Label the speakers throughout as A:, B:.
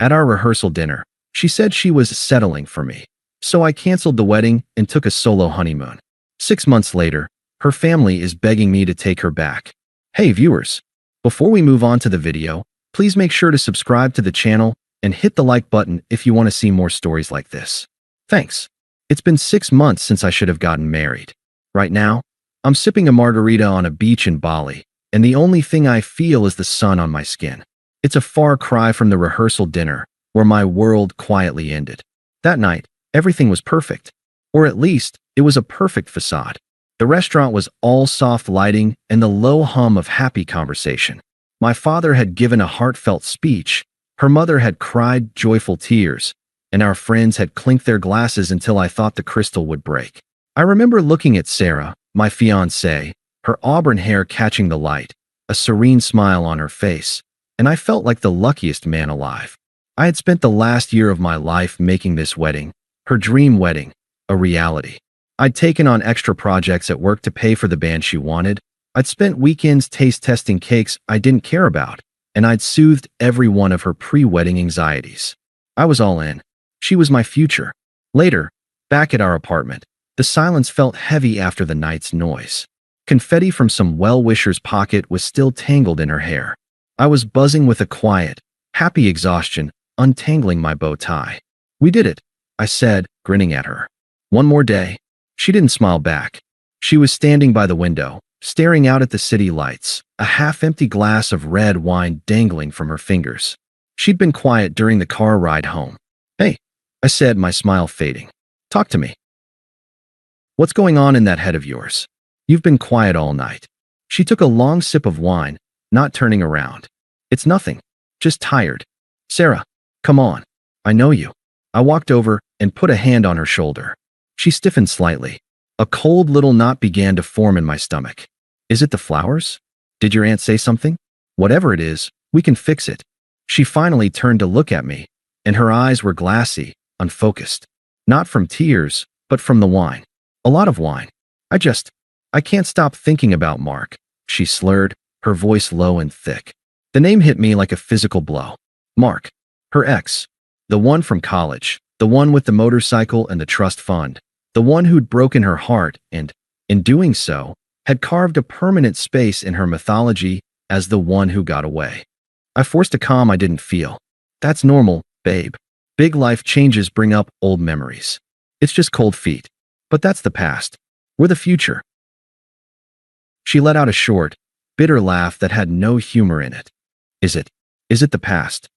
A: At our rehearsal dinner, she said she was settling for me. So I canceled the wedding and took a solo honeymoon. 6 months later, her family is begging me to take her back. Hey viewers, before we move on to the video, please make sure to subscribe to the channel and hit the like button if you want to see more stories like this. Thanks. It's been 6 months since I should have gotten married. Right now, I'm sipping a margarita on a beach in Bali, and the only thing I feel is the sun on my skin. It's a far cry from the rehearsal dinner, where my world quietly ended. That night, everything was perfect. Or at least, it was a perfect facade. The restaurant was all soft lighting and the low hum of happy conversation. My father had given a heartfelt speech, her mother had cried joyful tears, and our friends had clinked their glasses until I thought the crystal would break. I remember looking at Sarah, my fiancée, her auburn hair catching the light, a serene smile on her face, and I felt like the luckiest man alive. I had spent the last year of my life making this wedding, her dream wedding, a reality. I'd taken on extra projects at work to pay for the band she wanted. I'd spent weekends taste-testing cakes I didn't care about, and I'd soothed every one of her pre-wedding anxieties. I was all in. She was my future. Later, back at our apartment, the silence felt heavy after the night's noise. Confetti from some well-wisher's pocket was still tangled in her hair. I was buzzing with a quiet, happy exhaustion, untangling my bow tie. We did it, I said, grinning at her. One more day. She didn't smile back. She was standing by the window, staring out at the city lights, a half-empty glass of red wine dangling from her fingers. She'd been quiet during the car ride home. Hey, I said, my smile fading. Talk to me. What's going on in that head of yours? You've been quiet all night. She took a long sip of wine, not turning around. It's nothing. Just tired. Sarah, come on. I know you. I walked over and put a hand on her shoulder. She stiffened slightly. A cold little knot began to form in my stomach. Is it the flowers? Did your aunt say something? Whatever it is, we can fix it. She finally turned to look at me, and her eyes were glassy, unfocused. Not from tears, but from the wine. A lot of wine. I can't stop thinking about Mark, she slurred, her voice low and thick. The name hit me like a physical blow. Mark. Her ex. The one from college. The one with the motorcycle and the trust fund. The one who'd broken her heart and, in doing so, had carved a permanent space in her mythology as the one who got away. I forced a calm I didn't feel. That's normal, babe. Big life changes bring up old memories. It's just cold feet. But that's the past. We're the future. She let out a short, bitter laugh that had no humor in it. Is it the past?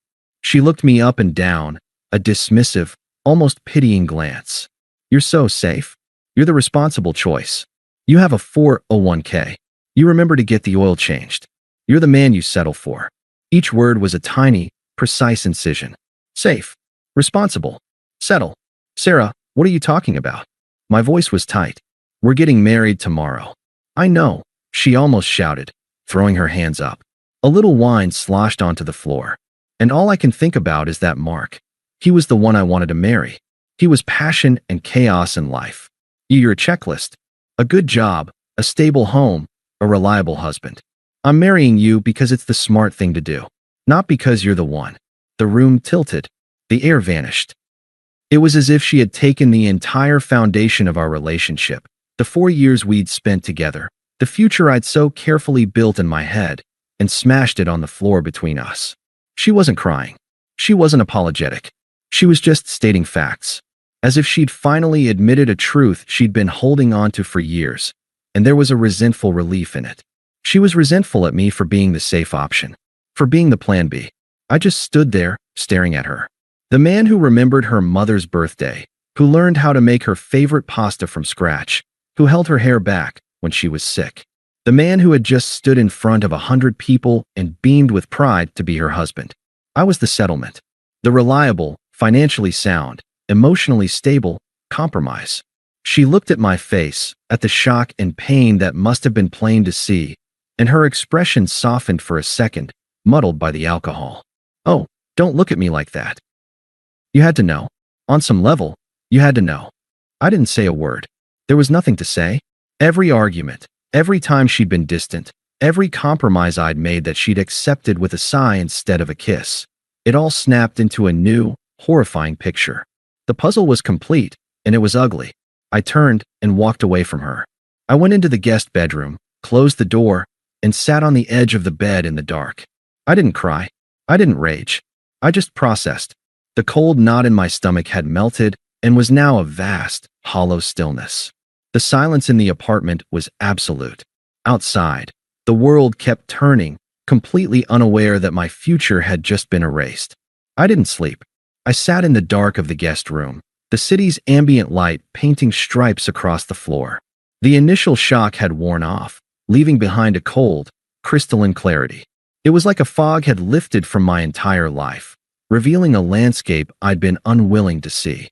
A: She looked me up and down, a dismissive, almost pitying glance. You're so safe. You're the responsible choice. You have a 401k. You remember to get the oil changed. You're the man you settle for. Each word was a tiny, precise incision. Safe. Responsible. Settle. Sarah, what are you talking about? My voice was tight. We're getting married tomorrow. I know, she almost shouted, throwing her hands up. A little wine sloshed onto the floor. And all I can think about is that Mark. He was the one I wanted to marry. He was passion and chaos in life. You're a checklist. A good job, a stable home, a reliable husband. I'm marrying you because it's the smart thing to do. Not because you're the one. The room tilted. The air vanished. It was as if she had taken the entire foundation of our relationship, the 4 years we'd spent together, the future I'd so carefully built in my head, and smashed it on the floor between us. She wasn't crying. She wasn't apologetic. She was just stating facts. As if she'd finally admitted a truth she'd been holding on to for years, and there was a resentful relief in it. She was resentful at me for being the safe option, for being the plan B. I just stood there, staring at her. The man who remembered her mother's birthday, who learned how to make her favorite pasta from scratch, who held her hair back when she was sick. The man who had just stood in front of 100 people and beamed with pride to be her husband. I was the settlement. The reliable, financially sound, emotionally stable compromise. She looked at my face, at the shock and pain that must have been plain to see, and her expression softened for a second, muddled by the alcohol. Oh, don't look at me like that. You had to know. On some level, you had to know. I didn't say a word. There was nothing to say. Every argument, every time she'd been distant, every compromise I'd made that she'd accepted with a sigh instead of a kiss. It all snapped into a new, horrifying picture. The puzzle was complete, and it was ugly. I turned and walked away from her. I went into the guest bedroom, closed the door, and sat on the edge of the bed in the dark. I didn't cry. I didn't rage. I just processed. The cold knot in my stomach had melted and was now a vast, hollow stillness. The silence in the apartment was absolute. Outside, the world kept turning, completely unaware that my future had just been erased. I didn't sleep. I sat in the dark of the guest room, the city's ambient light painting stripes across the floor. The initial shock had worn off, leaving behind a cold, crystalline clarity. It was like a fog had lifted from my entire life, revealing a landscape I'd been unwilling to see.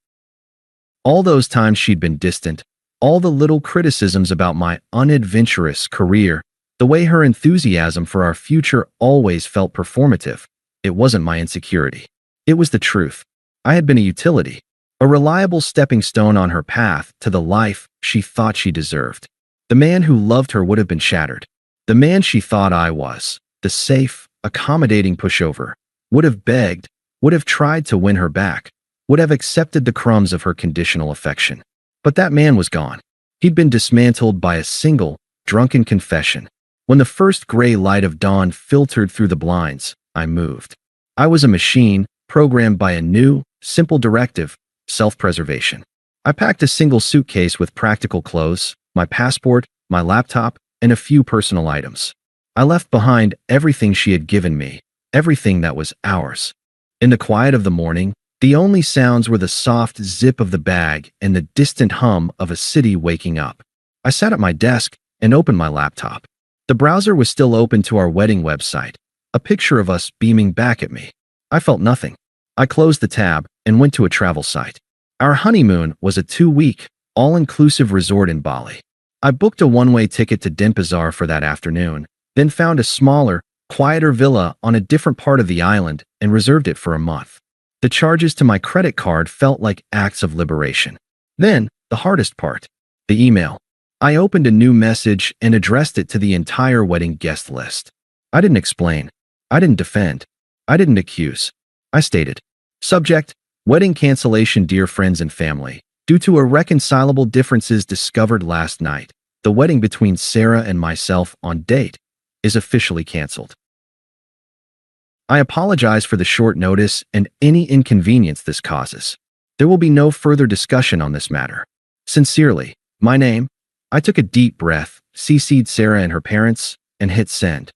A: All those times she'd been distant, all the little criticisms about my unadventurous career, the way her enthusiasm for our future always felt performative, it wasn't my insecurity. It was the truth. I had been a utility, a reliable stepping stone on her path to the life she thought she deserved. The man who loved her would have been shattered. The man she thought I was, the safe, accommodating pushover, would have begged, would have tried to win her back, would have accepted the crumbs of her conditional affection. But that man was gone. He'd been dismantled by a single, drunken confession. When the first gray light of dawn filtered through the blinds, I moved. I was a machine, programmed by a new, simple directive: self-preservation. I packed a single suitcase with practical clothes, my passport, my laptop, and a few personal items. I left behind everything she had given me, everything that was ours. In the quiet of the morning, the only sounds were the soft zip of the bag and the distant hum of a city waking up. I sat at my desk and opened my laptop. The browser was still open to our wedding website, a picture of us beaming back at me. I felt nothing. I closed the tab and went to a travel site. Our honeymoon was a 2-week, all-inclusive resort in Bali. I booked a one-way ticket to Denpasar for that afternoon, then found a smaller, quieter villa on a different part of the island and reserved it for a month. The charges to my credit card felt like acts of liberation. Then, the hardest part, the email. I opened a new message and addressed it to the entire wedding guest list. I didn't explain. I didn't defend. I didn't accuse. I stated, subject, wedding cancellation. Dear friends and family, due to irreconcilable differences discovered last night, the wedding between Sarah and myself on date is officially canceled. I apologize for the short notice and any inconvenience this causes. There will be no further discussion on this matter. Sincerely, my name. I took a deep breath, CC'd Sarah and her parents, and hit send.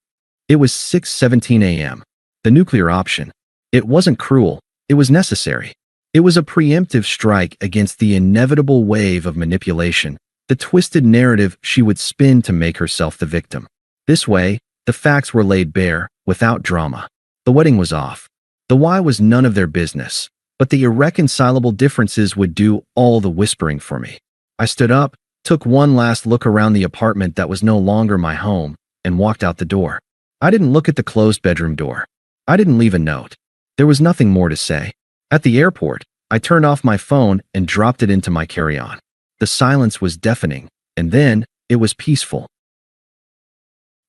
A: It was 6:17 a.m. The nuclear option. It wasn't cruel. It was necessary. It was a preemptive strike against the inevitable wave of manipulation, the twisted narrative she would spin to make herself the victim. This way, the facts were laid bare, without drama. The wedding was off. The why was none of their business, but the irreconcilable differences would do all the whispering for me. I stood up, took one last look around the apartment that was no longer my home, and walked out the door. I didn't look at the closed bedroom door. I didn't leave a note. There was nothing more to say. At the airport, I turned off my phone and dropped it into my carry-on. The silence was deafening, and then it was peaceful.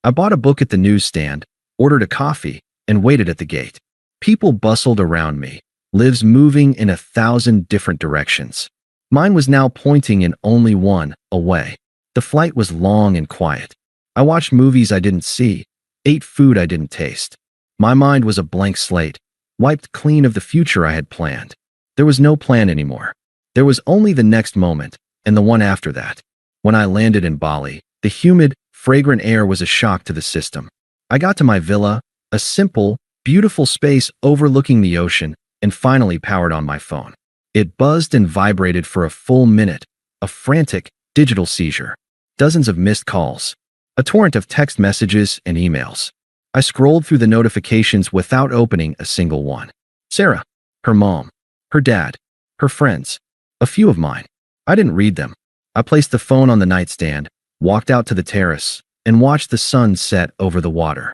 A: I bought a book at the newsstand, ordered a coffee, and waited at the gate. People bustled around me, lives moving in 1,000 different directions. Mine was now pointing in only one, away. The flight was long and quiet. I watched movies I didn't see, ate food I didn't taste. My mind was a blank slate, wiped clean of the future I had planned. There was no plan anymore. There was only the next moment, and the one after that. When I landed in Bali, the humid, fragrant air was a shock to the system. I got to my villa, a simple, beautiful space overlooking the ocean, and finally powered on my phone. It buzzed and vibrated for a full minute, a frantic, digital seizure. Dozens of missed calls, a torrent of text messages and emails. I scrolled through the notifications without opening a single one. Sarah, her mom, her dad, her friends, a few of mine. I didn't read them. I placed the phone on the nightstand, walked out to the terrace, and watched the sun set over the water.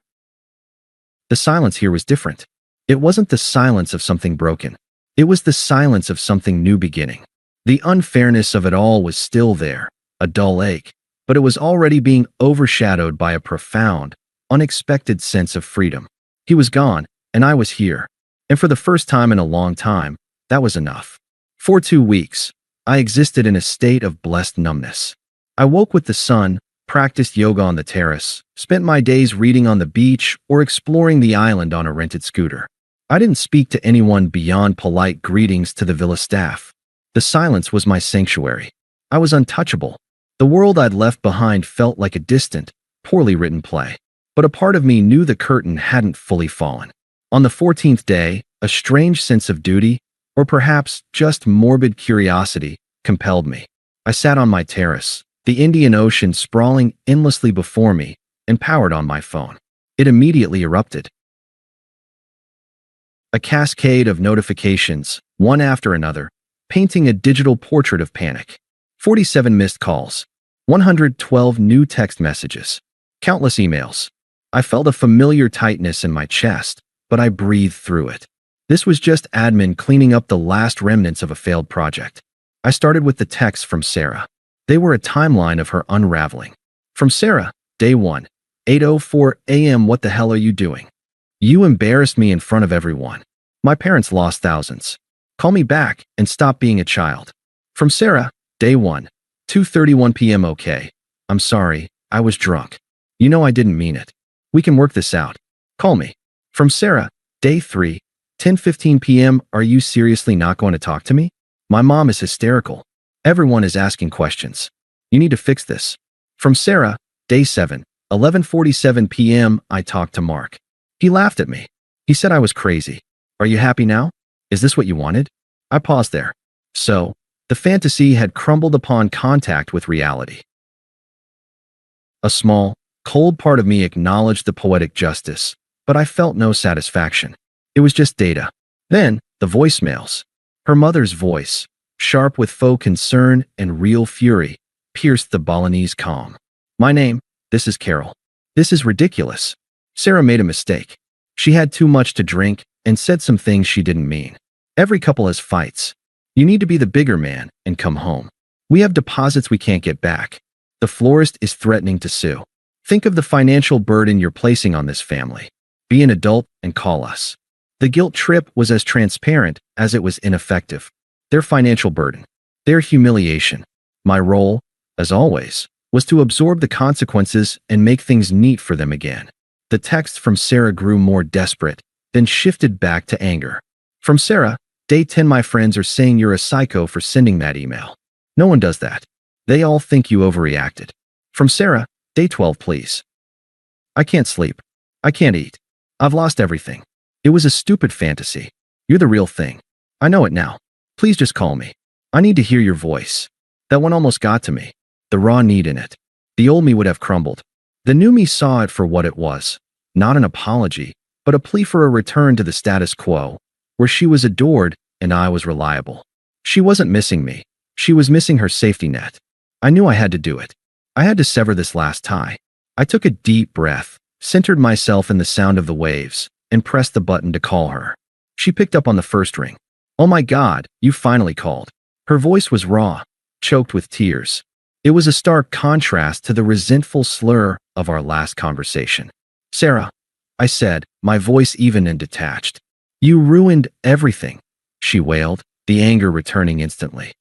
A: The silence here was different. It wasn't the silence of something broken. It was the silence of something new beginning. The unfairness of it all was still there, a dull ache, but it was already being overshadowed by a profound, unexpected sense of freedom. He was gone, and I was here. And for the first time in a long time, that was enough. For 2 weeks, I existed in a state of blessed numbness. I woke with the sun, practiced yoga on the terrace, spent my days reading on the beach or exploring the island on a rented scooter. I didn't speak to anyone beyond polite greetings to the villa staff. The silence was my sanctuary. I was untouchable. The world I'd left behind felt like a distant, poorly written play. But a part of me knew the curtain hadn't fully fallen. On the 14th day, a strange sense of duty, or perhaps just morbid curiosity, compelled me. I sat on my terrace, the Indian Ocean sprawling endlessly before me, and powered on my phone. It immediately erupted. A cascade of notifications, one after another, painting a digital portrait of panic. 47 missed calls, 112 new text messages, countless emails. I felt a familiar tightness in my chest, but I breathed through it. This was just admin cleaning up the last remnants of a failed project. I started with the texts from Sarah. They were a timeline of her unraveling. From Sarah, day 1, 8:04 a.m. What the hell are you doing? You embarrassed me in front of everyone. My parents lost thousands. Call me back and stop being a child. From Sarah, day 1, 2:31 p.m. Okay. I'm sorry, I was drunk. You know I didn't mean it. We can work this out. Call me. From Sarah, day 3, 10:15 p.m. Are you seriously not going to talk to me? My mom is hysterical. Everyone is asking questions. You need to fix this. From Sarah, day 7, 11:47 p.m. I talked to Mark. He laughed at me. He said I was crazy. Are you happy now? Is this what you wanted? I paused there. So, the fantasy had crumbled upon contact with reality. A small, cold part of me acknowledged the poetic justice, but I felt no satisfaction. It was just data. Then, the voicemails. Her mother's voice, sharp with faux concern and real fury, pierced the Balinese calm. My name, this is Carol. This is ridiculous. Sarah made a mistake. She had too much to drink and said some things she didn't mean. Every couple has fights. You need to be the bigger man and come home. We have deposits we can't get back. The florist is threatening to sue. Think of the financial burden you're placing on this family. Be an adult and call us. The guilt trip was as transparent as it was ineffective. Their financial burden, their humiliation. My role, as always, was to absorb the consequences and make things neat for them again. The text from Sarah grew more desperate, then shifted back to anger. From Sarah, day 10 My friends are saying you're a psycho for sending that email. No one does that. They all think you overreacted. From Sarah, day 12 Please. I can't sleep. I can't eat. I've lost everything. It was a stupid fantasy. You're the real thing. I know it now. Please just call me. I need to hear your voice. That one almost got to me. The raw need in it. The old me would have crumbled. The new me saw it for what it was. Not an apology, but a plea for a return to the status quo, where she was adored and I was reliable. She wasn't missing me. She was missing her safety net. I knew I had to do it. I had to sever this last tie. I took a deep breath, centered myself in the sound of the waves, and pressed the button to call her. She picked up on the first ring. Oh my God, you finally called. Her voice was raw, choked with tears. It was a stark contrast to the resentful slur of our last conversation. Sarah, I said, my voice even and detached. You ruined everything, she wailed, the anger returning instantly.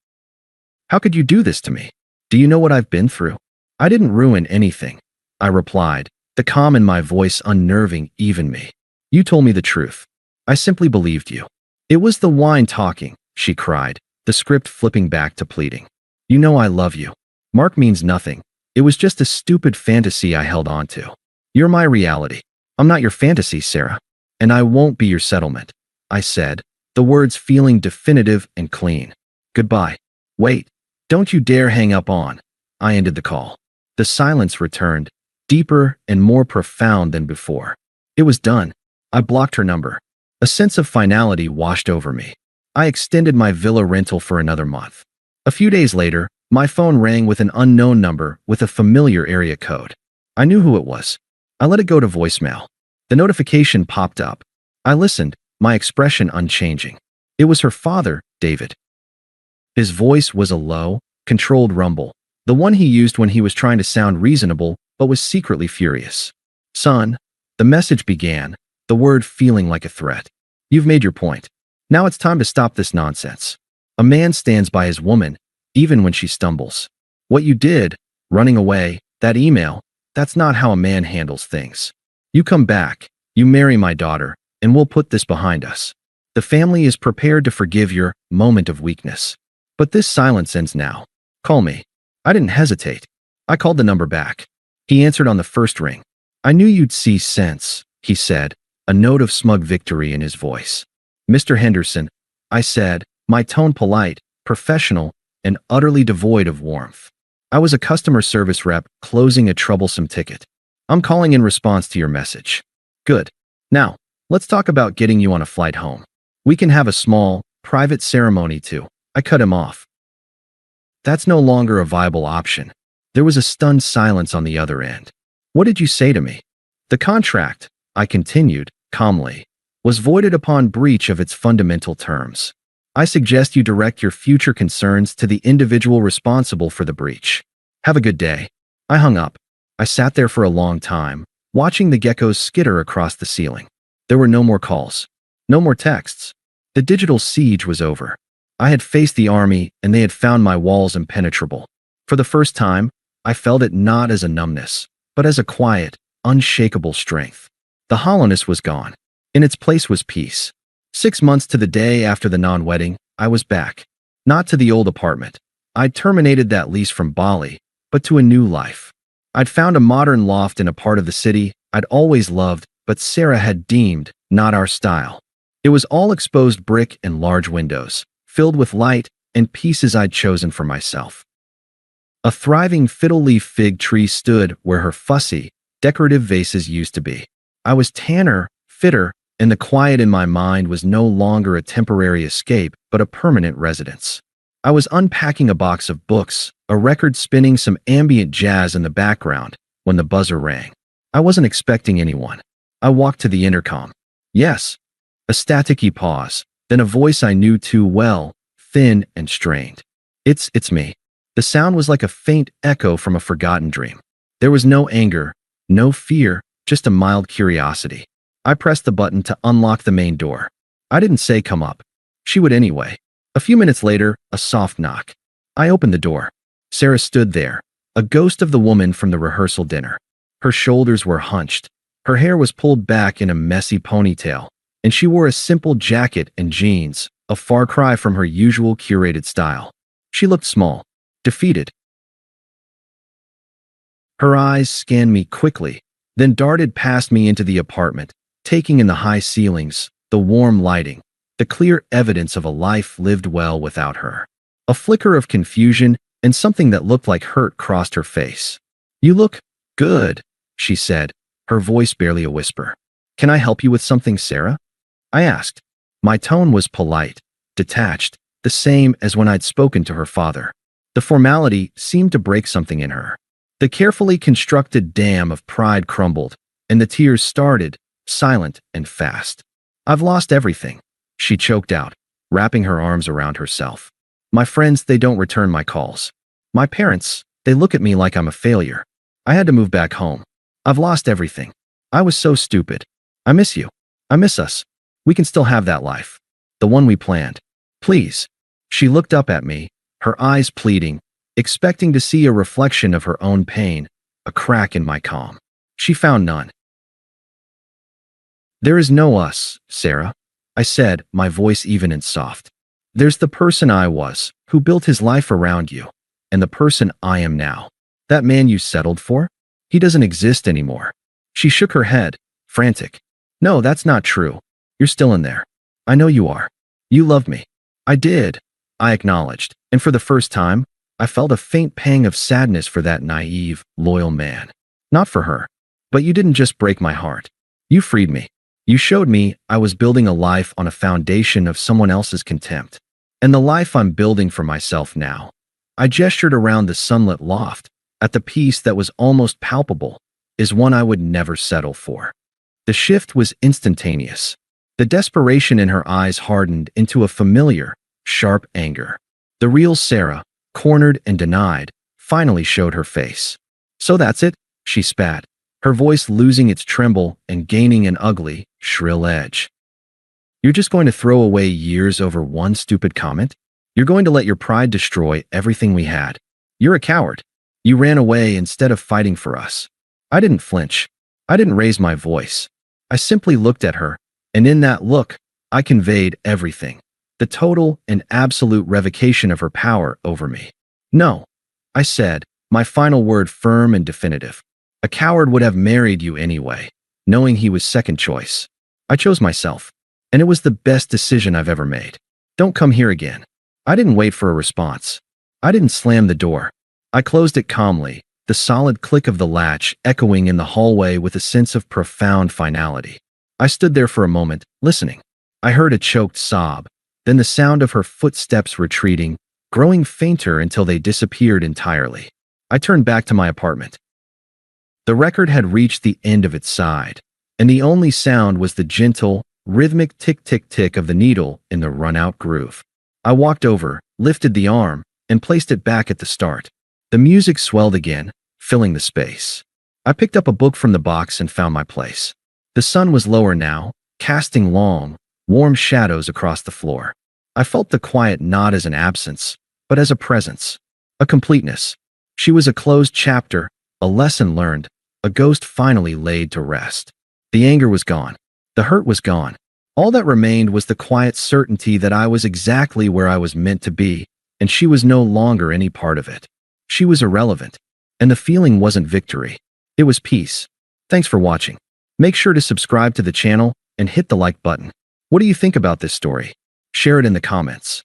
A: How could you do this to me? Do you know what I've been through? I didn't ruin anything, I replied, the calm in my voice unnerving even me. You told me the truth. I simply believed you. It was the wine talking, she cried, the script flipping back to pleading. You know I love you. Mark means nothing. It was just a stupid fantasy I held on to. You're my reality. I'm not your fantasy, Sarah. And I won't be your settlement, I said, the words feeling definitive and clean. Goodbye. Wait, don't you dare hang up on. I ended the call. The silence returned, deeper and more profound than before. It was done. I blocked her number. A sense of finality washed over me. I extended my villa rental for another month. A few days later, my phone rang with an unknown number with a familiar area code. I knew who it was. I let it go to voicemail. The notification popped up. I listened, my expression unchanging. It was her father, David. His voice was a low, controlled rumble, the one he used when he was trying to sound reasonable but was secretly furious. Son, the message began, the word feeling like a threat. You've made your point. Now it's time to stop this nonsense. A man stands by his woman, even when she stumbles. What you did, running away, that email, that's not how a man handles things. You come back, you marry my daughter, and we'll put this behind us. The family is prepared to forgive your moment of weakness. But this silence ends now. Call me. I didn't hesitate. I called the number back. He answered on the first ring. I knew you'd see sense, he said, a note of smug victory in his voice. Mr. Henderson, I said, my tone polite, professional, and utterly devoid of warmth. I was a customer service rep closing a troublesome ticket. I'm calling in response to your message. Good. Now, let's talk about getting you on a flight home. We can have a small, private ceremony too. I cut him off. That's no longer a viable option. There was a stunned silence on the other end. What did you say to me? The contract, I continued, calmly, was voided upon breach of its fundamental terms. I suggest you direct your future concerns to the individual responsible for the breach. Have a good day. I hung up. I sat there for a long time, watching the geckos skitter across the ceiling. There were no more calls. No more texts. The digital siege was over. I had faced the army, and they had found my walls impenetrable. For the first time, I felt it not as a numbness, but as a quiet, unshakable strength. The hollowness was gone. In its place was peace. 6 months to the day after the non-wedding, I was back. Not to the old apartment. I'd terminated that lease from Bali, but to a new life. I'd found a modern loft in a part of the city I'd always loved, but Sarah had deemed not our style. It was all exposed brick and large windows, filled with light and pieces I'd chosen for myself. A thriving fiddle-leaf fig tree stood where her fussy, decorative vases used to be. I was tanner, fitter, and the quiet in my mind was no longer a temporary escape, but a permanent residence. I was unpacking a box of books, a record spinning some ambient jazz in the background, when the buzzer rang. I wasn't expecting anyone. I walked to the intercom. Yes. A staticky pause, then a voice I knew too well, thin and strained. It's me. The sound was like a faint echo from a forgotten dream. There was no anger, no fear, just a mild curiosity. I pressed the button to unlock the main door. I didn't say come up. She would anyway. A few minutes later, a soft knock. I opened the door. Sarah stood there, a ghost of the woman from the rehearsal dinner. Her shoulders were hunched. Her hair was pulled back in a messy ponytail, and she wore a simple jacket and jeans, a far cry from her usual curated style. She looked small, defeated. Her eyes scanned me quickly, then darted past me into the apartment, taking in the high ceilings, the warm lighting, the clear evidence of a life lived well without her. A flicker of confusion and something that looked like hurt crossed her face. You look good, she said, her voice barely a whisper. Can I help you with something, Sarah? I asked. My tone was polite, detached, the same as when I'd spoken to her father. The formality seemed to break something in her. The carefully constructed dam of pride crumbled, and the tears started, silent and fast. I've lost everything, she choked out, wrapping her arms around herself. My friends, they don't return my calls. My parents, they look at me like I'm a failure. I had to move back home. I've lost everything. I was so stupid. I miss you. I miss us. We can still have that life. The one we planned. Please. She looked up at me, her eyes pleading, expecting to see a reflection of her own pain, a crack in my calm. She found none. There is no us, Sarah, I said, my voice even and soft. There's the person I was, who built his life around you, and the person I am now. That man you settled for? He doesn't exist anymore. She shook her head, frantic. No, that's not true. You're still in there. I know you are. You loved me. I did, I acknowledged, and for the first time, I felt a faint pang of sadness for that naive, loyal man. Not for her. But you didn't just break my heart. You freed me. You showed me I was building a life on a foundation of someone else's contempt. And the life I'm building for myself now. I gestured around the sunlit loft, at the peace that was almost palpable, is one I would never settle for. The shift was instantaneous. The desperation in her eyes hardened into a familiar, sharp anger. The real Sarah, cornered and denied, finally showed her face. So that's it, she spat, her voice losing its tremble and gaining an ugly, shrill edge. You're just going to throw away years over one stupid comment? You're going to let your pride destroy everything we had. You're a coward. You ran away instead of fighting for us. I didn't flinch. I didn't raise my voice. I simply looked at her, and in that look, I conveyed everything. The total and absolute revocation of her power over me. No, I said, my final word firm and definitive. A coward would have married you anyway, knowing he was second choice. I chose myself, and it was the best decision I've ever made. Don't come here again. I didn't wait for a response. I didn't slam the door. I closed it calmly, the solid click of the latch echoing in the hallway with a sense of profound finality. I stood there for a moment, listening. I heard a choked sob, then the sound of her footsteps retreating, growing fainter until they disappeared entirely. I turned back to my apartment. The record had reached the end of its side, and the only sound was the gentle, rhythmic tick-tick-tick of the needle in the run-out groove. I walked over, lifted the arm, and placed it back at the start. The music swelled again, filling the space. I picked up a book from the box and found my place. The sun was lower now, casting long, warm shadows across the floor. I felt the quiet not as an absence, but as a presence, a completeness. She was a closed chapter, a lesson learned, a ghost finally laid to rest. The anger was gone. The hurt was gone. All that remained was the quiet certainty that I was exactly where I was meant to be, and she was no longer any part of it. She was irrelevant, and the feeling wasn't victory. It was peace. Thanks for watching. Make sure to subscribe to the channel and hit the like button. What do you think about this story? Share it in the comments.